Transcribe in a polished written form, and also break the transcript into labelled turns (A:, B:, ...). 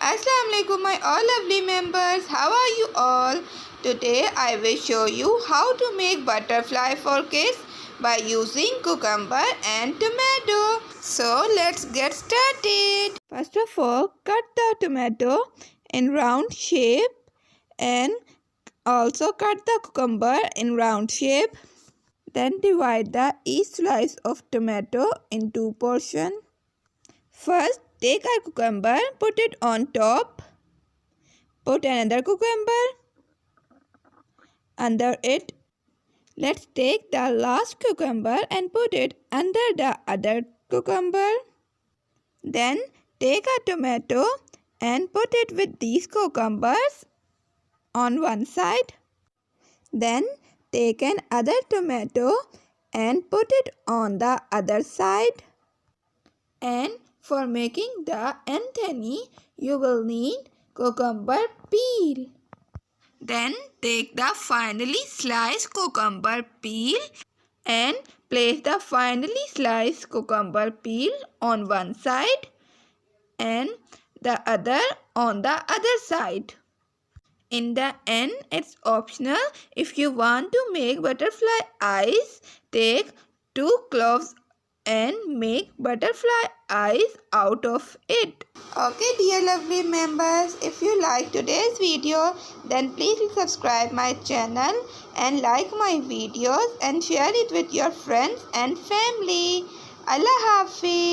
A: Assalamu alaikum my all lovely members. How are you all? Today I will show you how to make butterfly for kids by using cucumber and tomato. So let's get started. First of all, cut the tomato in round shape and also cut the cucumber in round shape. Then divide each slice of tomato in two portions. First, take a cucumber, put it on top. Put another cucumber under it. Let's take the last cucumber and put it under the other cucumber. Then take a tomato and put it with these cucumbers on one side. Then take another tomato and put it on the other side. And for making the antennae, you will need cucumber peel. Then take the finely sliced cucumber peel and place the finely sliced cucumber peel on one side and the other on the other side. In the end, it's optional. If you want to make butterfly eyes, take 2 cloves and make butterfly eyes out of it. Okay dear lovely members, if you like today's video, then please subscribe my channel and like my videos and share it with your friends and family. Allah Hafiz.